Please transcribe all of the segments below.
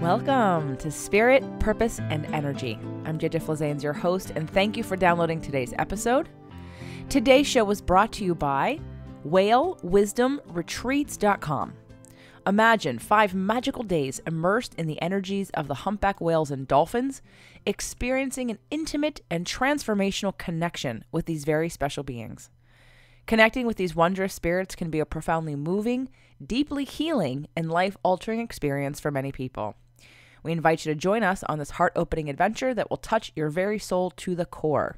Welcome to Spirit, Purpose, and Energy. I'm JJ Flazanes, your host, and thank you for downloading today's episode. Today's show was brought to you by whalewisdomretreats.com. Imagine 5 magical days immersed in the energies of the humpback whales and dolphins, experiencing an intimate and transformational connection with these very special beings. Connecting with these wondrous spirits can be a profoundly moving, deeply healing, and life-altering experience for many people. We invite you to join us on this heart-opening adventure that will touch your very soul to the core.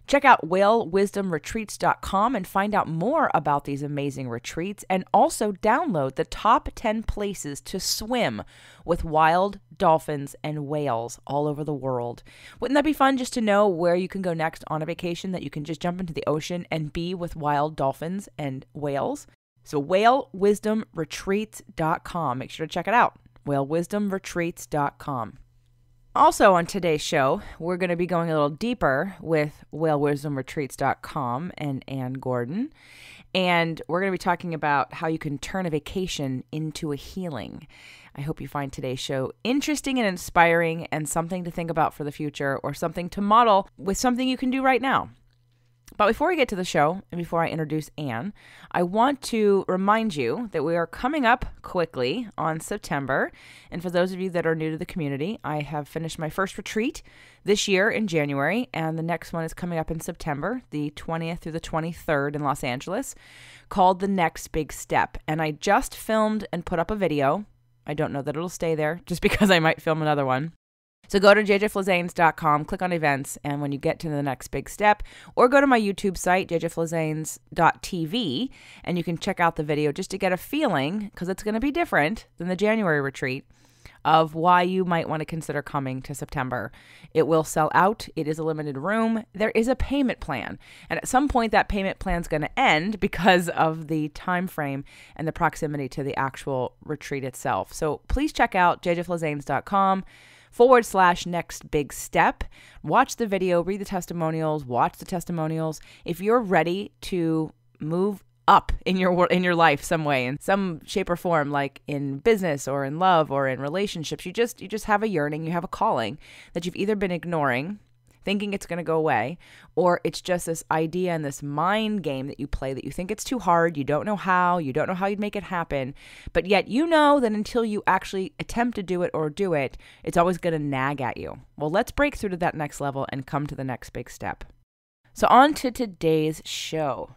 Check out whalewisdomretreats.com and find out more about these amazing retreats, and also download the top 10 places to swim with wild dolphins and whales all over the world. Wouldn't that be fun just to know where you can go next on a vacation, that you can just jump into the ocean and be with wild dolphins and whales? So whalewisdomretreats.com. Make sure to check it out. whalewisdomretreats.com. Also on today's show, we're going to be going a little deeper with whalewisdomretreats.com and Ann Gordon. And we're going to be talking about how you can turn a vacation into a healing. I hope you find today's show interesting and inspiring and something to think about for the future, or something to model with something you can do right now. But before we get to the show, and before I introduce Ann, I want to remind you that we are coming up quickly on September. And for those of you that are new to the community, I have finished my first retreat this year in January, and the next one is coming up in September, the 20th through the 23rd in Los Angeles, called The Next Big Step. And I just filmed and put up a video. I don't know that it'll stay there, just because I might film another one. So go to jjflazanes.com, click on events, and when you get to the next big step, or go to my YouTube site, jjflazanes.tv, and you can check out the video just to get a feeling, because it's going to be different than the January retreat, of why you might want to consider coming to September. It will sell out. It is a limited room. There is a payment plan. And at some point, that payment plan is going to end because of the time frame and the proximity to the actual retreat itself. So please check out jjflazanes.com/next big step. Watch the video, read the testimonials, watch the testimonials. If you're ready to move up in your life some way, in some shape or form, like in business or in love or in relationships, you just have a yearning, you have a calling that you've either been ignoring, thinking it's going to go away, or it's just this idea and this mind game that you play that you think it's too hard, you don't know how you'd make it happen, but yet you know that until you actually attempt to do it or do it, it's always going to nag at you. Well, let's break through to that next level and come to the next big step. So on to today's show.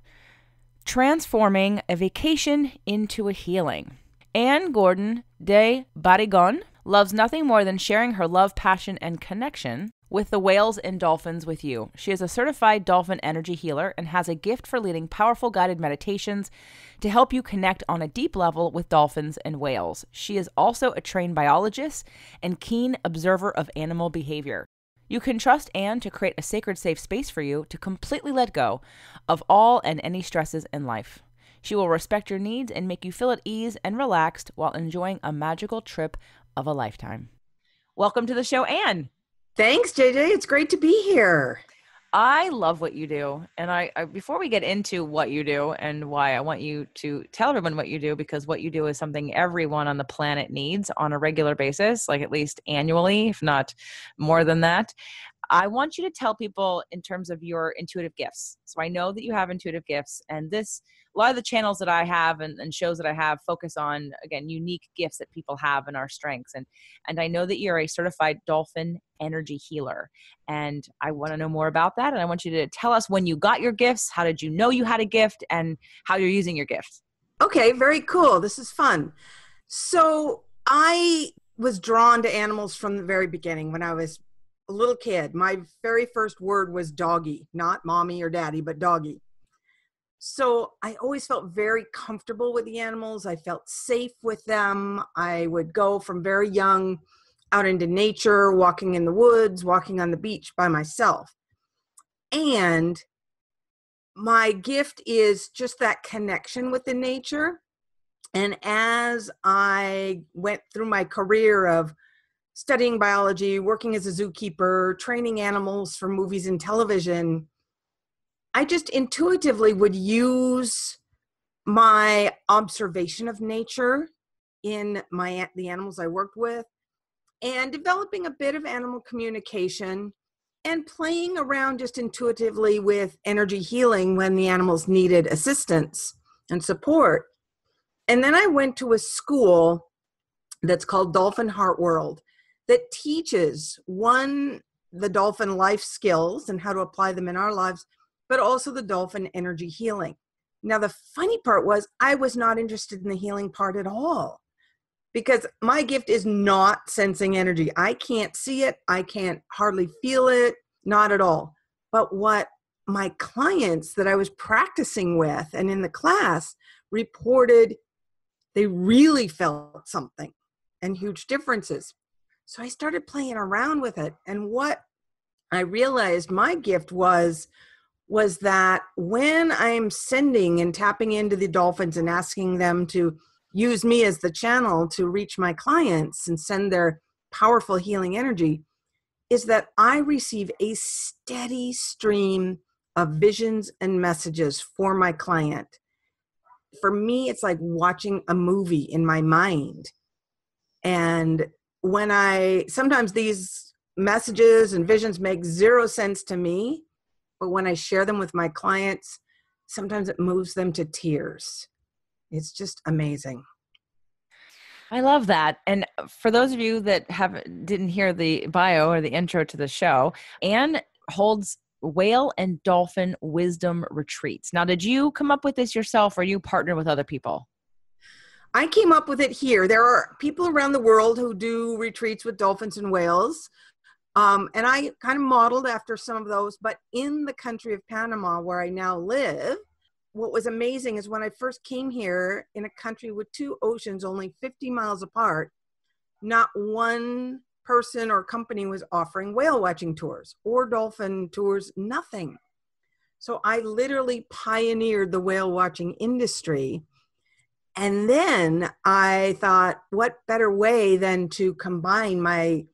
Transforming a vacation into a healing. Ann Gordon de Barrigón loves nothing more than sharing her love, passion, and connection with the whales and dolphins with you. She is a certified Dolphin Energy Healer and has a gift for leading powerful guided meditations to help you connect on a deep level with dolphins and whales. She is also a trained biologist and keen observer of animal behavior. You can trust Ann to create a sacred safe space for you to completely let go of all and any stresses in life. She will respect your needs and make you feel at ease and relaxed while enjoying a magical trip of a lifetime. Welcome to the show, Ann. Thanks, JJ. It's great to be here. I love what you do. And I before we get into what you do and why, I want you to tell everyone what you do, because what you do is something everyone on the planet needs on a regular basis, like at least annually, if not more than that. I want you to tell people in terms of your intuitive gifts. So I know that you have intuitive gifts, and a lot of the channels that I have and shows that I have focus on, again, unique gifts that people have and our strengths. And I know that you're a certified Dolphin Energy Healer, and I want to know more about that. And I want you to tell us when you got your gifts, how did you know you had a gift, and how you're using your gifts. Okay, very cool. This is fun. So I was drawn to animals from the very beginning. When I was a little kid, my very first word was doggy, not mommy or daddy, but doggy. So I always felt very comfortable with the animals. I felt safe with them. I would go from very young out into nature, walking in the woods, walking on the beach by myself. And my gift is just that connection with the nature. And as I went through my career of studying biology, working as a zookeeper, training animals for movies and television, I just intuitively would use my observation of nature in the animals I worked with and developing a bit of animal communication and playing around just intuitively with energy healing when the animals needed assistance and support. And then I went to a school that's called Dolphin Heart World that teaches, one, the dolphin life skills and how to apply them in our lives, but also the dolphin energy healing. Now, the funny part was I was not interested in the healing part at all, because my gift is not sensing energy. I can't see it. I can't hardly feel it, not at all. But what my clients that I was practicing with and in the class reported, they really felt something and huge differences. So I started playing around with it. And what I realized my gift was that when I'm sending and tapping into the dolphins and asking them to use me as the channel to reach my clients and send their powerful healing energy, is that I receive a steady stream of visions and messages for my client. For me, it's like watching a movie in my mind. And sometimes these messages and visions make zero sense to me, but when I share them with my clients, sometimes it moves them to tears. It's just amazing. I love that. And for those of you that didn't hear the bio or the intro to the show, Anne holds whale and dolphin wisdom retreats. Now, did you come up with this yourself or you partner with other people? I came up with it here. There are people around the world who do retreats with dolphins and whales. And I kind of modeled after some of those, but in the country of Panama, where I now live, what was amazing is when I first came here in a country with two oceans only 50 miles apart, not one person or company was offering whale watching tours or dolphin tours, nothing. So I literally pioneered the whale watching industry. And then I thought, what better way than to combine my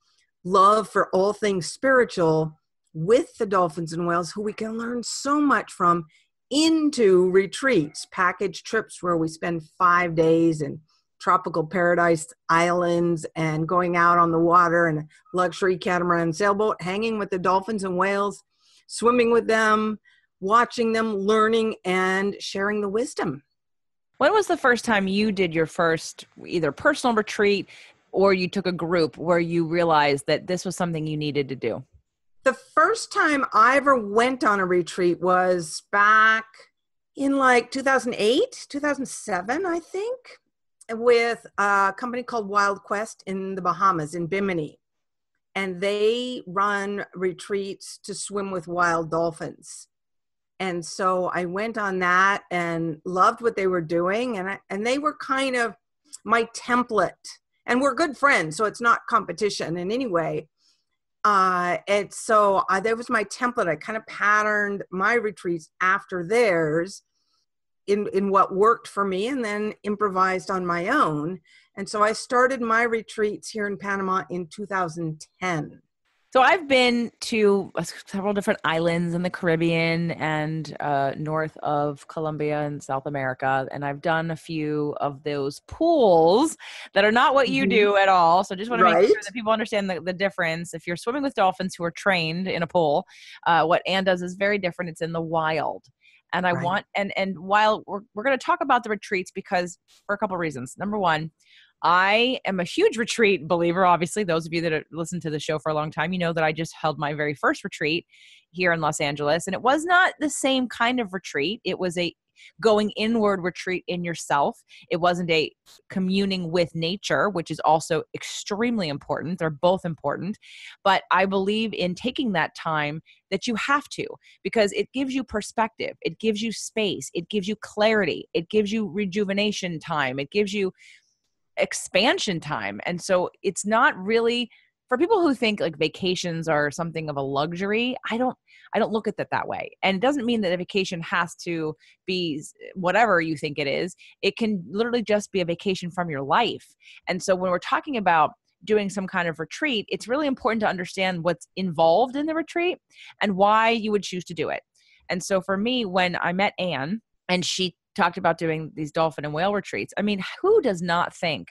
love for all things spiritual with the dolphins and whales, who we can learn so much from, into retreats, package trips where we spend 5 days in tropical paradise islands and going out on the water in a luxury catamaran sailboat, hanging with the dolphins and whales, swimming with them, watching them, learning, and sharing the wisdom. When was the first time you did your first either personal retreat or you took a group where you realized that this was something you needed to do? The first time I ever went on a retreat was back in like 2008, 2007, I think, with a company called Wild Quest in the Bahamas, in Bimini. And they run retreats to swim with wild dolphins. And so I went on that and loved what they were doing. And they were kind of my template. And we're good friends, so it's not competition in any way. And so that was my template. I kind of patterned my retreats after theirs in what worked for me, and then improvised on my own. And so I started my retreats here in Panama in 2010. So I've been to several different islands in the Caribbean and north of Colombia and South America. And I've done a few of those pools that are not what you do at all. So just want to make sure that people understand the difference. If you're swimming with dolphins who are trained in a pool, what Anne does is very different. It's in the wild. And I want, and while we're going to talk about the retreats, because for a couple of reasons. Number one, I am a huge retreat believer. Obviously, those of you that have listened to the show for a long time, you know that I just held my very first retreat here in Los Angeles. And it was not the same kind of retreat. It was a going inward retreat in yourself. It wasn't a communing with nature, which is also extremely important. They're both important. But I believe in taking that time that you have to, because it gives you perspective. It gives you space. It gives you clarity. It gives you rejuvenation time. It gives you expansion time. And so it's not really for people who think like vacations are something of a luxury. I don't look at it that way. And it doesn't mean that a vacation has to be whatever you think it is. It can literally just be a vacation from your life. And so when we're talking about doing some kind of retreat, it's really important to understand what's involved in the retreat and why you would choose to do it. And so for me, when I met Anne and she talked about doing these dolphin and whale retreats, I mean, who does not think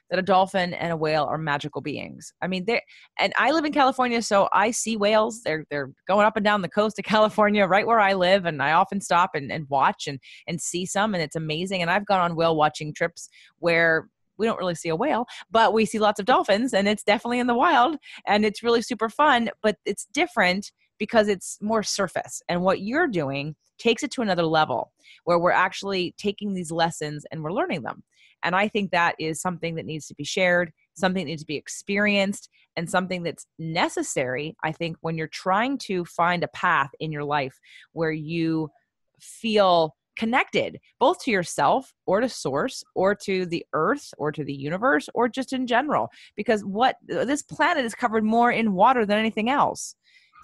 that a dolphin and a whale are magical beings. I mean, and I live in California, so I see whales. They're going up and down the coast of California, right where I live, and I often stop and watch and see some, and it's amazing. And I've gone on whale watching trips where we don't really see a whale, but we see lots of dolphins, and it's definitely in the wild, and it's really super fun, but it's different because it's more surface. And what you're doing takes it to another level where we're actually taking these lessons and we're learning them. And I think that is something that needs to be shared, something that needs to be experienced, and something that's necessary, I think, when you're trying to find a path in your life where you feel connected both to yourself or to source or to the earth or to the universe or just in general, because this planet is covered more in water than anything else.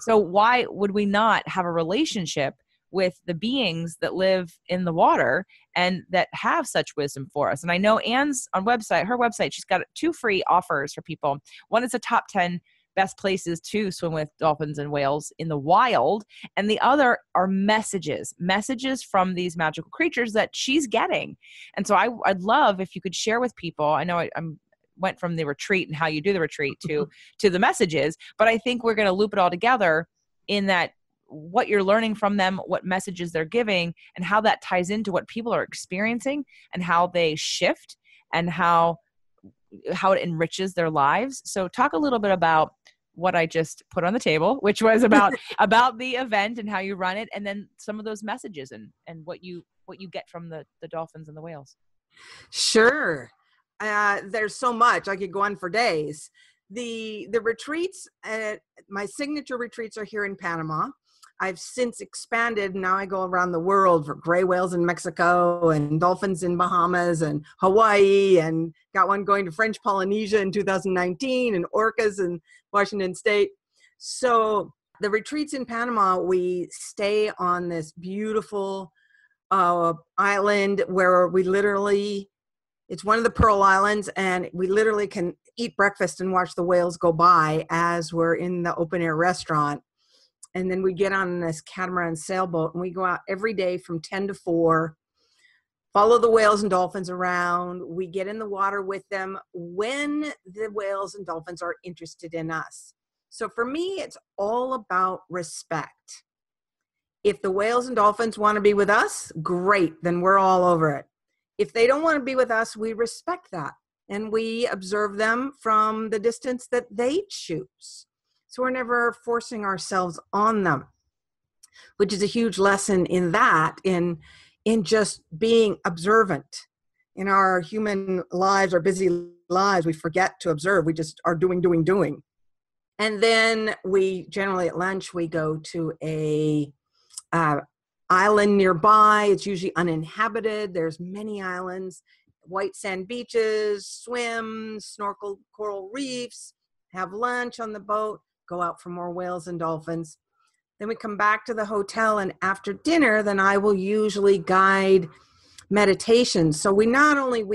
So why would we not have a relationship with the beings that live in the water and that have such wisdom for us? And I know Anne's her website, she's got 2 free offers for people. One is the top 10 best places to swim with dolphins and whales in the wild. And the other are messages from these magical creatures that she's getting. And so I'd love if you could share with people. I know I'm went from the retreat and how you do the retreat to the messages, but I think we're going to loop it all together in that what you're learning from them, what messages they're giving, and how that ties into what people are experiencing and how they shift and how it enriches their lives. So talk a little bit about what I just put on the table, which was about the event and how you run it, and then some of those messages and what you get from the dolphins and the whales. Sure. There's so much. I could go on for days. The retreats, my signature retreats are here in Panama. I've since expanded. Now I go around the world for gray whales in Mexico and dolphins in Bahamas and Hawaii, and got one going to French Polynesia in 2019 and orcas in Washington State. So the retreats in Panama, we stay on this beautiful island where it's one of the Pearl Islands, and we literally can eat breakfast and watch the whales go by as we're in the open air restaurant. And then we get on this catamaran sailboat and we go out every day from 10 to 4, follow the whales and dolphins around. We get in the water with them when the whales and dolphins are interested in us. So for me, it's all about respect. If the whales and dolphins want to be with us, great, then we're all over it. If they don't want to be with us, we respect that. And we observe them from the distance that they choose. So we're never forcing ourselves on them, which is a huge lesson in that, in just being observant. In our human lives, our busy lives, we forget to observe. We just are doing. And then we generally at lunch, we go to a island nearby. It's usually uninhabited. There's many islands, white sand beaches, swim, snorkel coral reefs, have lunch on the boat, go out for more whales and dolphins. Then we come back to the hotel, and after dinner, then I will usually guide meditations. So we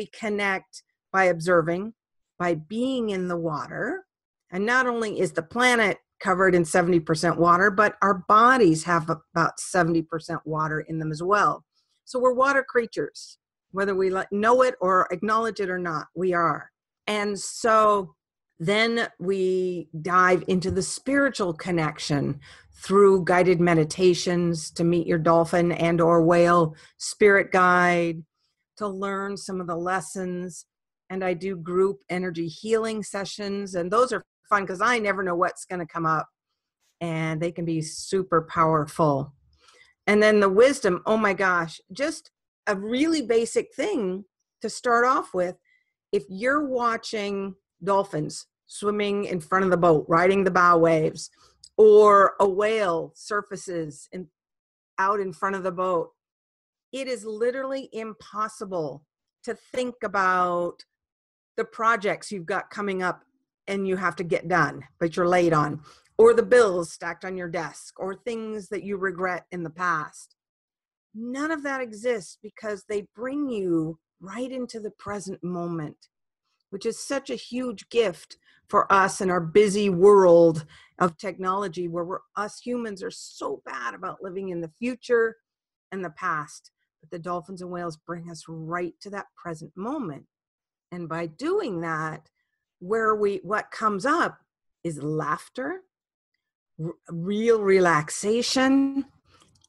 connect by observing, by being in the water. And not only is the planet covered in 70% water, but our bodies have about 70% water in them as well. So we're water creatures, whether we know it or acknowledge it or not, we are. And so then we dive into the spiritual connection through guided meditations to meet your dolphin and or whale spirit guide, to learn some of the lessons. And I do group energy healing sessions, and those are fun because I never know what's going to come up, and they can be super powerful. And then the wisdom, oh my gosh, just a really basic thing to start off with. If you're watching dolphins swimming in front of the boat, riding the bow waves, or a whale surfaces out in front of the boat, it is literally impossible to think about the projects you've got coming up and you have to get done, but you're late on, or the bills stacked on your desk, or things that you regret in the past. None of that exists because they bring you right into the present moment, which is such a huge gift for us in our busy world of technology, where us humans are so bad about living in the future and the past. But the dolphins and whales bring us right to that present moment. And by doing that, what comes up is laughter, real relaxation,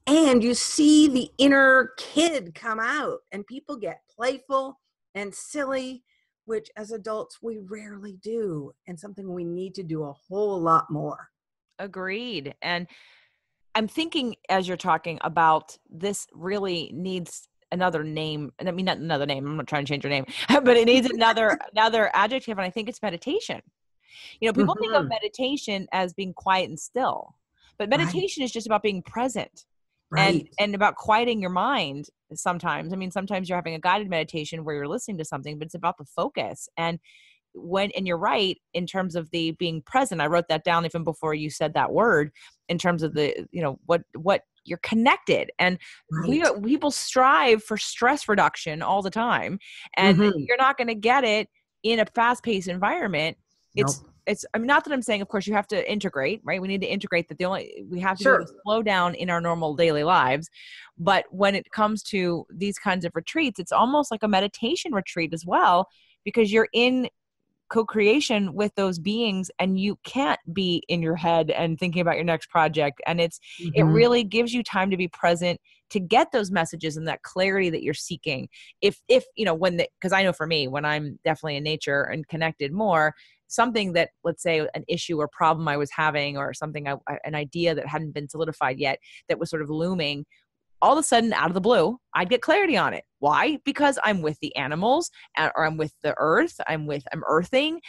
and you see the inner kid come out, and people get playful and silly, which as adults we rarely do, and something we need to do a whole lot more. Agreed. And I'm thinking as you're talking about this really needs another name. And I mean, not another name. I'm not trying to change your name, but it needs another adjective. And I think it's meditation. People think of Mhm. meditation as being quiet and still, but Right, meditation is just about being present and right, about quieting your mind sometimes. I mean, sometimes you're having a guided meditation where you're listening to something, but it's about the focus. And you're right in terms of the being present. I wrote that down even before you said that word, in terms of the, what you're connected. And right. people strive for stress reduction all the time, and Hmm. you're not going to get it in a fast-paced environment. Nope. It's I mean, not that I'm saying, of course, you have to integrate, right? We need to integrate that we have to be able Sure. to slow down in our normal daily lives. But when it comes to these kinds of retreats, it's almost like a meditation retreat as well, because you're in co-creation with those beings, and you can't be in your head and thinking about your next project. And it Hmm. really gives you time to be present, to get those messages and that clarity that you're seeking. If because I know for me, when I'm definitely in nature and connected more, something that, let's say, an issue or problem I was having, or something, an idea that hadn't been solidified yet, that was sort of looming, all of a sudden, out of the blue, I'd get clarity on it. Why? Because I'm with the animals, or I'm with the earth. I'm earthing.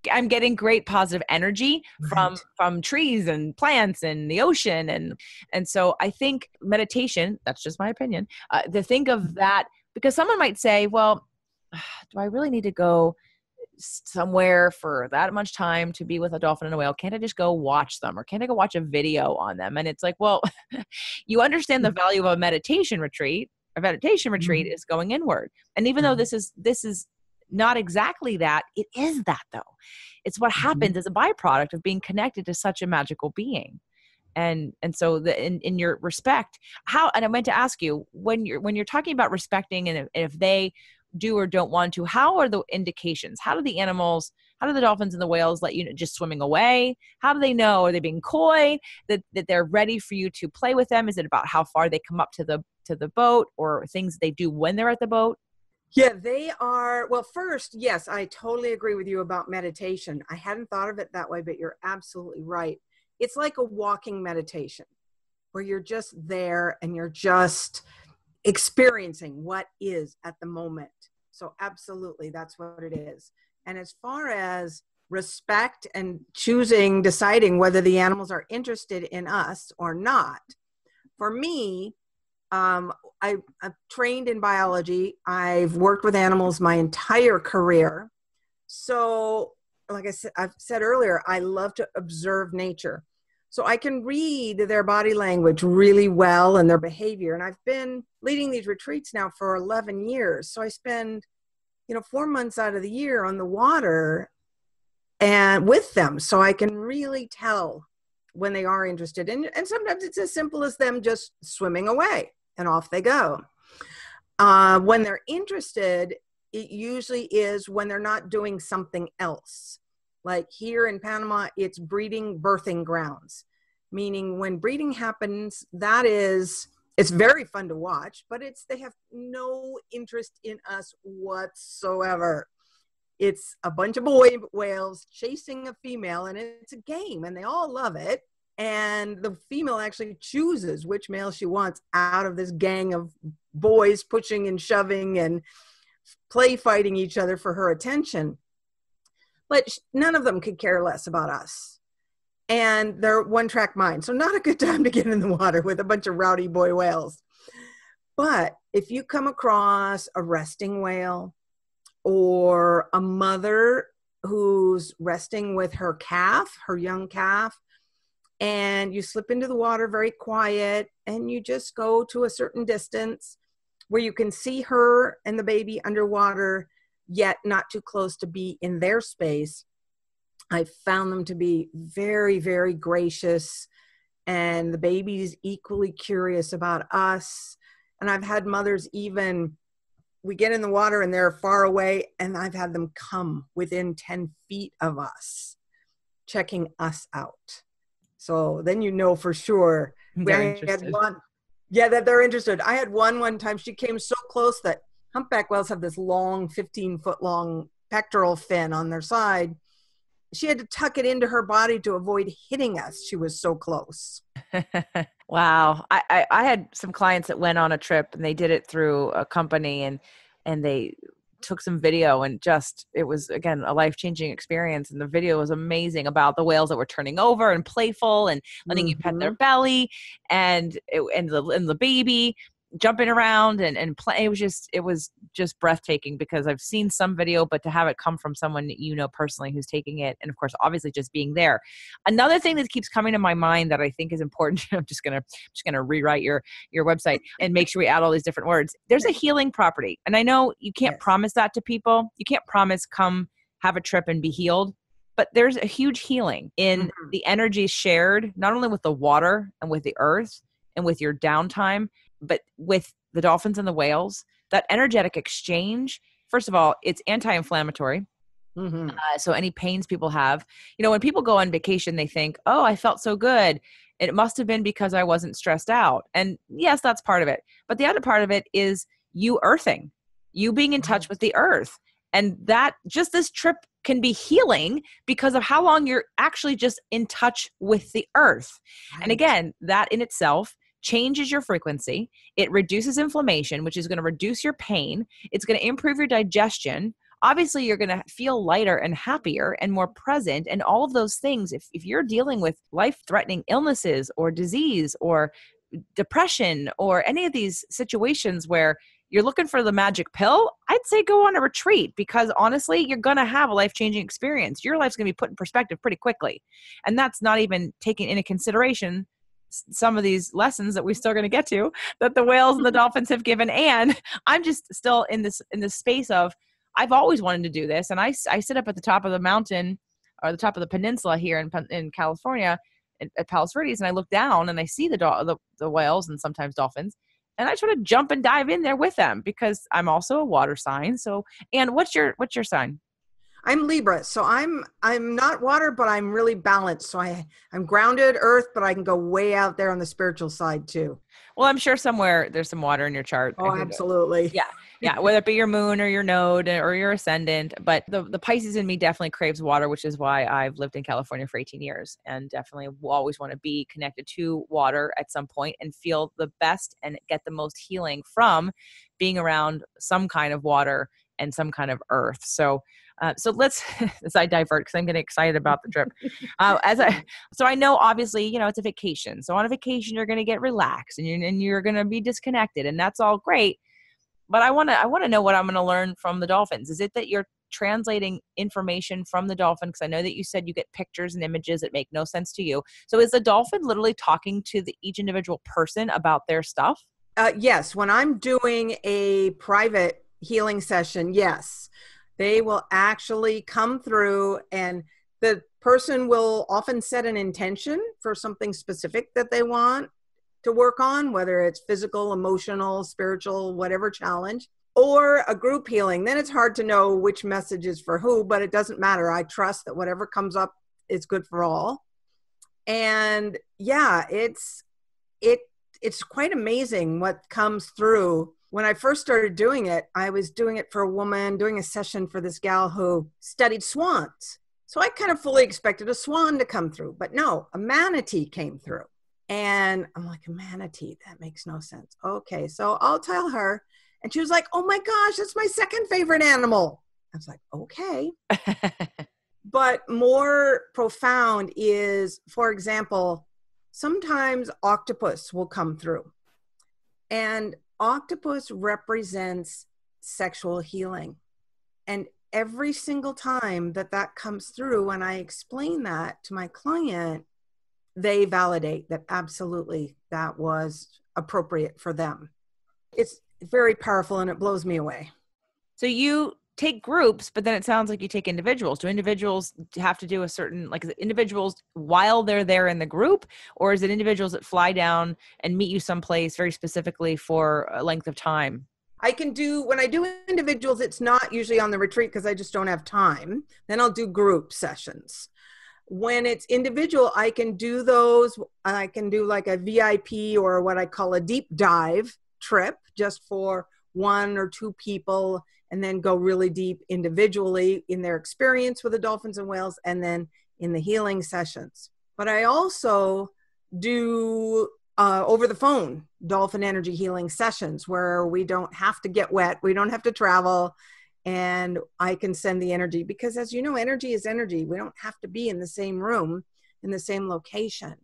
I'm getting great positive energy Right. from trees and plants and the ocean. And so I think meditation, that's just my opinion, to think of that, because someone might say, well, do I really need to go somewhere for that much time to be with a dolphin and a whale? Can't I just go watch them, or can't I go watch a video on them? And it's like, well, you understand the value of a meditation retreat. A meditation retreat Mhm. is going inward. And even though Right. this is not exactly that, it is that though. It's what Mhm. happens as a byproduct of being connected to such a magical being. And so in your respect, how, and I meant to ask you, when you're talking about respecting, and if they do or don't want to, how are the indications? How do the dolphins and the whales let you know, just swimming away? How do they know? Are they being coy, that they're ready for you to play with them? Is it about how far they come up to the boat, or things they do when they're at the boat? Yeah, they are. Well, first, yes, I totally agree with you about meditation. I hadn't thought of it that way, but you're absolutely right. It's like a walking meditation where you're just there and you're just experiencing what is at the moment. So, absolutely, that's what it is. And as far as respect and deciding whether the animals are interested in us or not, for me, um, I've trained in biology. I've worked with animals my entire career. So, like I've said earlier, I love to observe nature. So I can read their body language really well and their behavior. And I've been leading these retreats now for 11 years. So I spend, 4 months out of the year on the water and with them. So I can really tell when they are interested. And sometimes it's as simple as them just swimming away and off they go. When they're interested, it usually is when they're not doing something else. Like here in Panama, it's breeding birthing grounds, meaning when breeding happens, it's very fun to watch, but they have no interest in us whatsoever. It's a bunch of boy whales chasing a female, and it's a game, and they all love it. And the female actually chooses which male she wants out of this gang of boys pushing and shoving and play fighting each other for her attention. But none of them could care less about us. And they're one track mind. So, not a good time to get in the water with a bunch of rowdy boy whales. But if you come across a resting whale, or a mother who's resting with her young calf, and you slip into the water very quiet, and you just go to a certain distance where you can see her and the baby underwater, yet not too close to be in their space, I found them to be very, very gracious, and the baby's equally curious about us. And I've had mothers even we get in the water and they're far away, and I've had them come within 10 feet of us, checking us out. So then you know for sure. They're I had interested. one, yeah, that they're interested. I had one time, she came so close that humpback whales have this long, 15-foot long pectoral fin on their side. She had to tuck it into her body to avoid hitting us. She was so close. Wow. I had some clients that went on a trip and they did it through a company, and they took some video, and just, it was, again, a life-changing experience. And the video was amazing about the whales that were turning over and playful and letting you pet their belly, and the baby jumping around and play. It was just breathtaking, because I've seen some video, but to have it come from someone you know personally who's taking it, and of course obviously just being there. Another thing that keeps coming to my mind that I think is important, I'm just gonna rewrite your website and make sure we add all these different words. There's a healing property, and I know you can't promise that to people. You can't promise come have a trip and be healed, but there's a huge healing in the energy shared, not only with the water and with the earth and with your downtime, but with the dolphins and the whales. That energetic exchange, first of all, it's anti-inflammatory. So any pains people have, when people go on vacation, they think, oh, I felt so good. It must have been because I wasn't stressed out. And yes, that's part of it. But the other part of it is you earthing, you being in touch with the earth. And that just this trip can be healing because of how long you're actually just in touch with the earth. And again, that in itself changes your frequency. It reduces inflammation, which is going to reduce your pain. It's going to improve your digestion. Obviously, you're going to feel lighter and happier and more present, and all of those things. If you're dealing with life-threatening illnesses or disease or depression or any of these situations where you're looking for the magic pill, I'd say go on a retreat, because honestly, you're going to have a life-changing experience. Your life's going to be put in perspective pretty quickly. And that's not even taking into consideration some of these lessons that we're still going to get to, that the whales and the dolphins have given. And I'm just still in this space of, I've always wanted to do this. And I sit up at the top of the mountain, or the top of the peninsula here in California at Palos Verdes, and I look down and I see the whales and sometimes dolphins. And I try to jump and dive in there with them, because I'm also a water sign. So, and what's your sign? I'm Libra, so I'm not water, but I'm really balanced. So I'm grounded earth, but I can go way out there on the spiritual side too. Well, I'm sure somewhere there's some water in your chart. Oh, absolutely. Yeah. Whether it be your moon or your node or your ascendant, but the Pisces in me definitely craves water, which is why I've lived in California for 18 years and definitely will always want to be connected to water at some point and feel the best and get the most healing from being around some kind of water and some kind of earth. So let's, as I divert, because I'm getting excited about the trip. So I know obviously, it's a vacation. So on a vacation, you're going to get relaxed and you're going to be disconnected, and that's all great. But I want to know what I'm going to learn from the dolphins. Is it that you're translating information from the dolphin? Because I know that you said you get pictures and images that make no sense to you. So is the dolphin literally talking to each individual person about their stuff? Yes. When I'm doing a private healing session, yes, they will actually come through, and the person will often set an intention for something specific that they want to work on, whether it's physical, emotional, spiritual, whatever challenge, or a group healing. Then it's hard to know which message is for who, but it doesn't matter. I trust that whatever comes up is good for all. And yeah, it's quite amazing what comes through. When I first started doing it, I was doing it for a woman, doing a session for this gal who studied swans. So I kind of fully expected a swan to come through, but no, a manatee came through. And I'm like, a manatee, that makes no sense. Okay, so I'll tell her. And she was like, oh my gosh, that's my second favorite animal. I was like, okay. But more profound is, for example, sometimes octopus will come through. And octopus represents sexual healing. And every single time that comes through, and I explain that to my client, they validate that absolutely that was appropriate for them. It's very powerful and it blows me away. So you take groups, but then it sounds like you take individuals. Do individuals have to do a certain, like, is it individuals while they're there in the group, or is it individuals that fly down and meet you someplace very specifically for a length of time? I can do, when I do individuals, it's not usually on the retreat because I just don't have time. Then I'll do group sessions. When it's individual, I can do those. I can do like a VIP or what I call a deep dive trip just for 1 or 2 people, and then go really deep individually in their experience with the dolphins and whales, and then in the healing sessions. But I also do over the phone dolphin energy healing sessions where we don't have to get wet, we don't have to travel, and I can send the energy, because as you know, energy is energy. We don't have to be in the same room, in the same location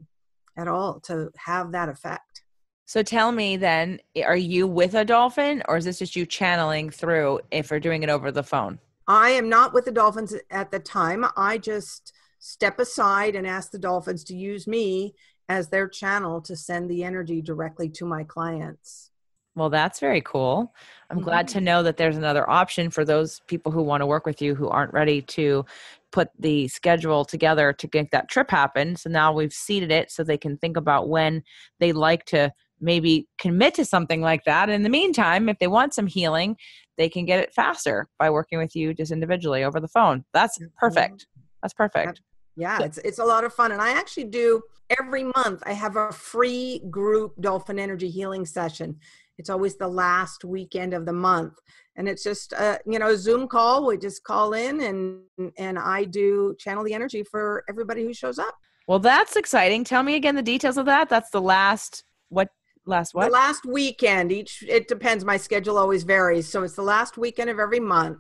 at all to have that effect. So tell me then, are you with a dolphin, or is this just you channeling through if we're doing it over the phone? I am not with the dolphins at the time. I just step aside and ask the dolphins to use me as their channel to send the energy directly to my clients. Well, that's very cool. I'm glad to know that there's another option for those people who want to work with you who aren't ready to put the schedule together to make that trip happen. So now we've seeded it so they can think about when they like to maybe commit to something like that. In the meantime, if they want some healing, they can get it faster by working with you just individually over the phone. That's perfect. That's perfect. Yeah, it's a lot of fun. And I actually do every month, I have a free group dolphin energy healing session. It's always the last weekend of the month. And it's just, a Zoom call. We just call in and I do channel the energy for everybody who shows up. Well, that's exciting. Tell me again the details of that. That's the last, what? The last weekend. It depends. My schedule always varies. So it's the last weekend of every month.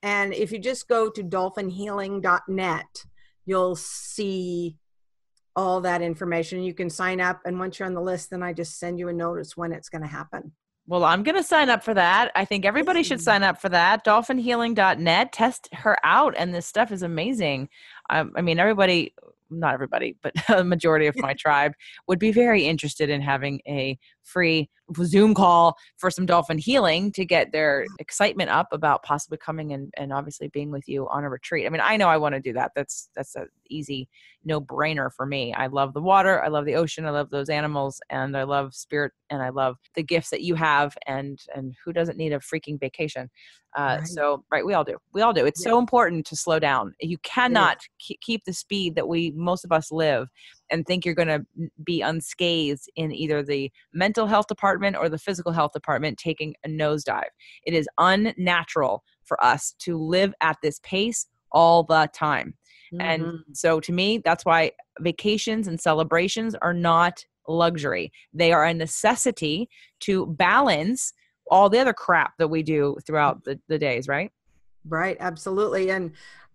And if you just go to dolphinhealing.net, you'll see all that information. You can sign up, and once you're on the list, then I just send you a notice when it's going to happen. Well, I'm going to sign up for that. I think everybody should sign up for that. Dolphinhealing.net. Test her out, and this stuff is amazing. I mean, everybody, not everybody, but a majority of my tribe would be very interested in having a free Zoom call for some dolphin healing to get their excitement up about possibly coming and obviously being with you on a retreat. I mean, I know I want to do that. That's an easy no-brainer for me. I love the water. I love the ocean. I love those animals, and I love spirit, and I love the gifts that you have, and who doesn't need a freaking vacation? So we all do. It's so important to slow down. You cannot keep the speed that most of us live and think you're going to be unscathed in either the mental health department or the physical health department taking a nosedive. It is unnatural for us to live at this pace all the time. And so to me, that's why vacations and celebrations are not luxury. They are a necessity to balance all the other crap that we do throughout the days, right? Right, absolutely. And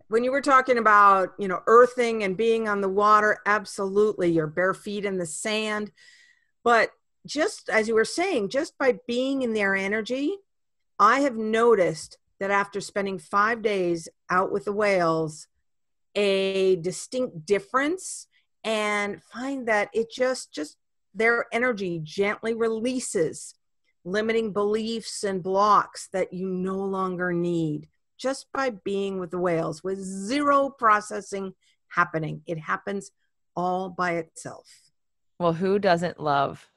when you were talking about, earthing and being on the water, absolutely, your bare feet in the sand. But just as you were saying, just by being in their energy, I have noticed that after spending 5 days out with the whales, a distinct difference, and find that it just their energy gently releases limiting beliefs and blocks that you no longer need, just by being with the whales with zero processing happening. It happens all by itself. Well, who doesn't love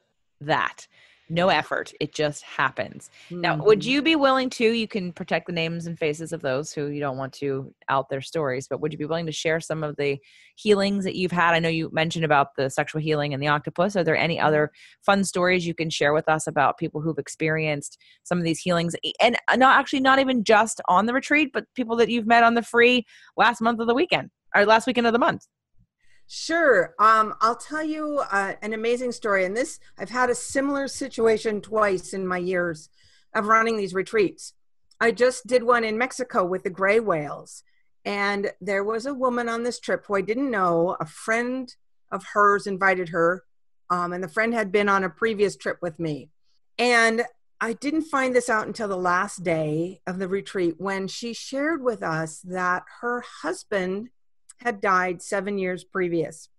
that? No effort. It just happens. Now, would you be willing to, you can protect the names and faces of those who you don't want to out their stories, but would you be willing to share some of the healings that you've had? I know you mentioned about the sexual healing and the octopus. Are there any other fun stories you can share with us about people who've experienced some of these healings? And not even just on the retreat, but people that you've met on the free last month of the weekend or last weekend of the month? Sure. I'll tell you an amazing story. And I've had a similar situation twice in my years of running these retreats. I just did one in Mexico with the gray whales. And there was a woman on this trip who I didn't know. A friend of hers invited her. And the friend had been on a previous trip with me. And I didn't find this out until the last day of the retreat when she shared with us that her husband had died 7 years previous.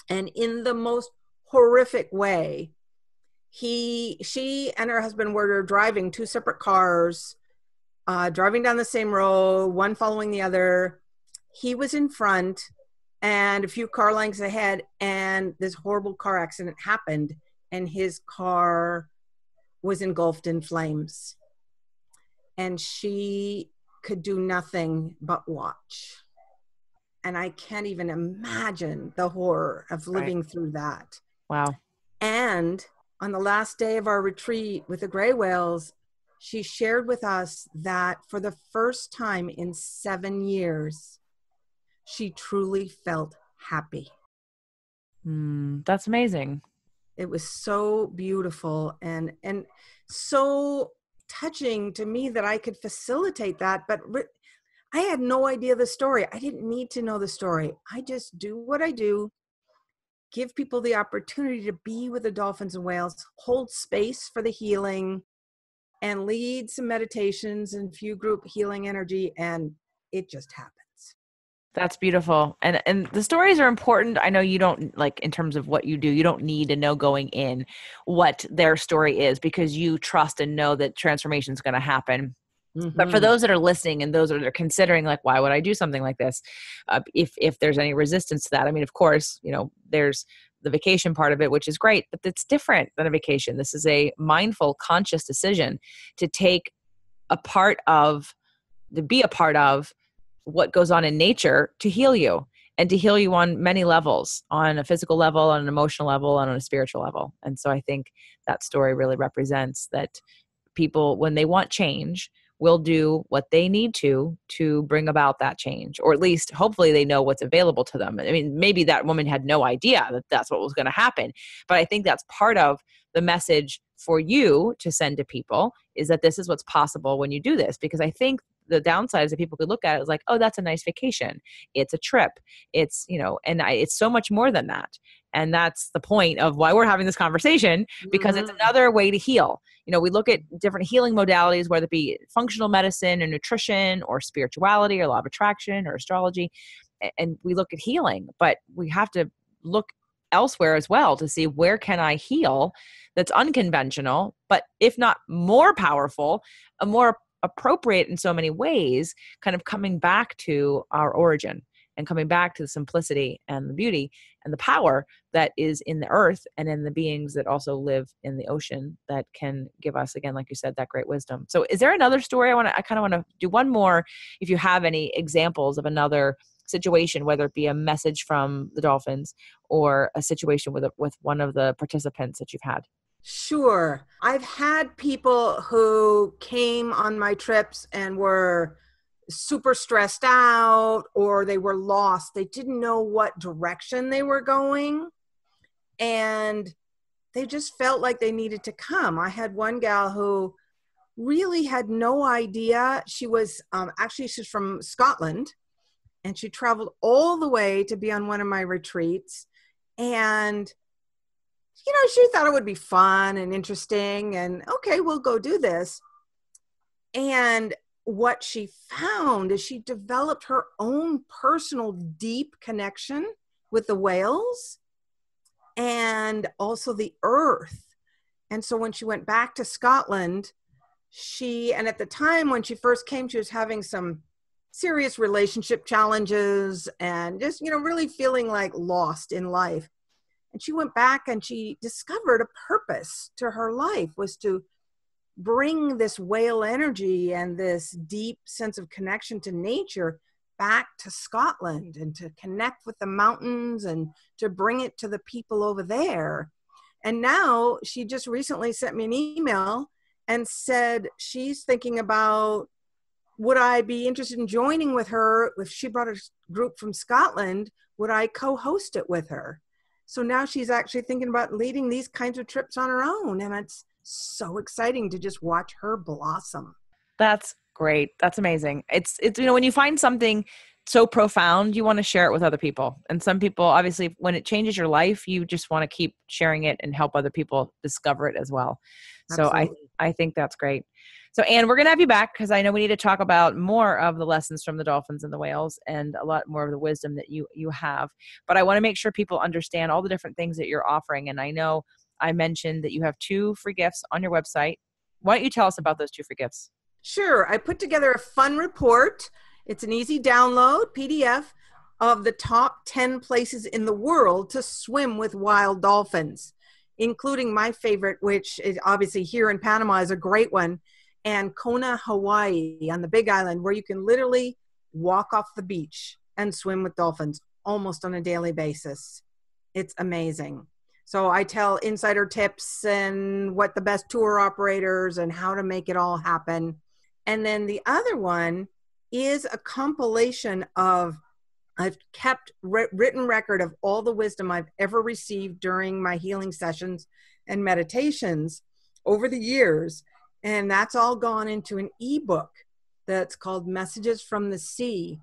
And in the most horrific way, she and her husband were driving 2 separate cars, driving down the same road, one following the other. He was in front and a few car lengths ahead, and this horrible car accident happened, and his car was engulfed in flames. And she could do nothing but watch. And I can't even imagine the horror of living through that. Wow. And on the last day of our retreat with the gray whales, she shared with us that for the first time in 7 years, she truly felt happy. That's amazing. It was so beautiful and so touching to me that I could facilitate that. But I had no idea the story. I didn't need to know the story. I just do what I do, give people the opportunity to be with the dolphins and whales, hold space for the healing, and lead some meditations and few group healing energy, and it just happens. That's beautiful. And the stories are important. I know you don't, like, in terms of what you do, you don't need to know going in what their story is, because you trust and know that transformation is going to happen. Mm-hmm. But for those that are listening and those that are considering, like, why would I do something like this? If there's any resistance to that, I mean, of course, there's the vacation part of it, which is great, but it's different than a vacation. This is a mindful, conscious decision to take a part of, to be a part of what goes on in nature to heal you, and to heal you on many levels, on a physical level, on an emotional level, and on a spiritual level. And so I think that story really represents that people, when they want change, will do what they need to bring about that change, or at least hopefully they know what's available to them. I mean, maybe that woman had no idea that that's what was going to happen, but I think that's part of the message for you to send to people, is that this is what's possible when you do this. Because I think the downside is that people could look at it as like, oh, that's a nice vacation. It's a trip. It's, it's so much more than that. And that's the point of why we're having this conversation, because it's another way to heal. We look at different healing modalities, whether it be functional medicine or nutrition or spirituality or law of attraction or astrology. And we look at healing, but we have to look elsewhere as well to see, where can I heal that's unconventional, but if not more powerful, a more appropriate in so many ways, kind of coming back to our origin and coming back to the simplicity and the beauty and the power that is in the earth and in the beings that also live in the ocean, that can give us, again, like you said, that great wisdom. So is there another story? I kind of want to do one more, if you have any examples of another situation, whether it be a message from the dolphins or a situation with one of the participants that you've had. Sure. I've had people who came on my trips and were super stressed out, or they were lost. They didn't know what direction they were going, and they just felt like they needed to come. I had one gal who really had no idea. She was she's from Scotland, and she traveled all the way to be on one of my retreats. And she thought it would be fun and interesting, and okay, we'll go do this. And what she found is she developed her own personal deep connection with the whales and also the earth. And so when she went back to Scotland, and at the time when she first came, she was having some serious relationship challenges and just, really feeling like lost in life. And she went back and she discovered a purpose to her life, was to bring this whale energy and this deep sense of connection to nature back to Scotland, and to connect with the mountains and to bring it to the people over there. And now she just recently sent me an email and said she's thinking about, would I be interested in joining with her? If she brought a group from Scotland, would I co-host it with her? So now she's actually thinking about leading these kinds of trips on her own. And it's so exciting to just watch her blossom. That's great. That's amazing. It's when you find something so profound, you want to share it with other people. And some people, obviously, when it changes your life, you just want to keep sharing it and help other people discover it as well. Absolutely. So I think that's great. So, Anne, we're going to have you back, because I know we need to talk about more of the lessons from the dolphins and the whales, and a lot more of the wisdom that you have. But I want to make sure people understand all the different things that you're offering. And I know I mentioned that you have 2 free gifts on your website. Why don't you tell us about those 2 free gifts? Sure. I put together a fun report. It's an easy download PDF of the top 10 places in the world to swim with wild dolphins. including my favorite, which is obviously here in Panama is a great one, and Kona, Hawaii on the Big Island, where you can literally walk off the beach and swim with dolphins almost on a daily basis. It's amazing. So I tell insider tips and what the best tour operators and how to make it all happen. And then the other one is a compilation of, I've kept written record of all the wisdom I've ever received during my healing sessions and meditations over the years. And that's all gone into an ebook that's called Messages from the Sea.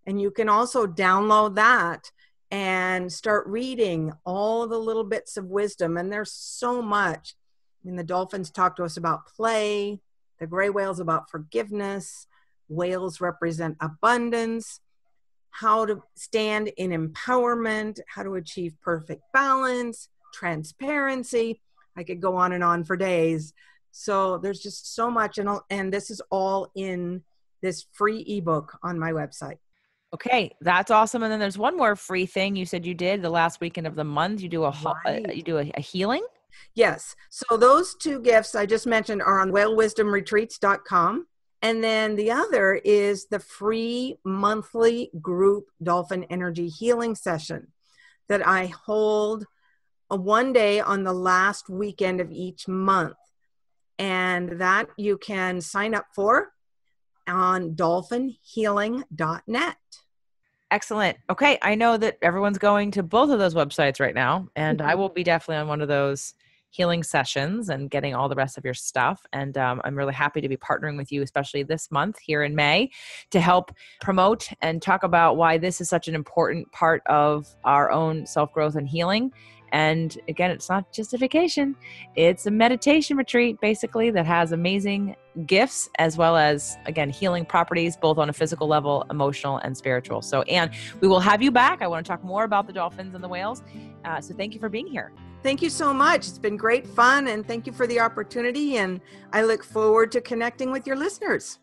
And you can also download that and start reading all the little bits of wisdom. And there's so much. I mean, the dolphins talk to us about play, the gray whales about forgiveness, whales represent abundance, how to stand in empowerment, how to achieve perfect balance, transparency. I could go on and on for days. So there's just so much. And this is all in this free ebook on my website. Okay, that's awesome. And then there's one more free thing you said you did the last weekend of the month. You do a healing? Yes. So those two gifts I just mentioned are on whalewisdomretreats.com. And then the other is the free monthly group Dolphin Energy Healing session that I hold one day on the last weekend of each month. And that you can sign up for on dolphinhealing.net. Excellent. Okay. I know that everyone's going to both of those websites right now, and I will be definitely on one of those healing sessions and getting all the rest of your stuff. And I'm really happy to be partnering with you, especially this month here in May, to help promote and talk about why this is such an important part of our own self-growth and healing. And again, it's not just a vacation. It's a meditation retreat, basically, that has amazing gifts as well as, again, healing properties, both on a physical level, emotional, and spiritual. So, Anne, we will have you back. I want to talk more about the dolphins and the whales. So thank you for being here. Thank you so much. It's been great fun, and thank you for the opportunity. And I look forward to connecting with your listeners.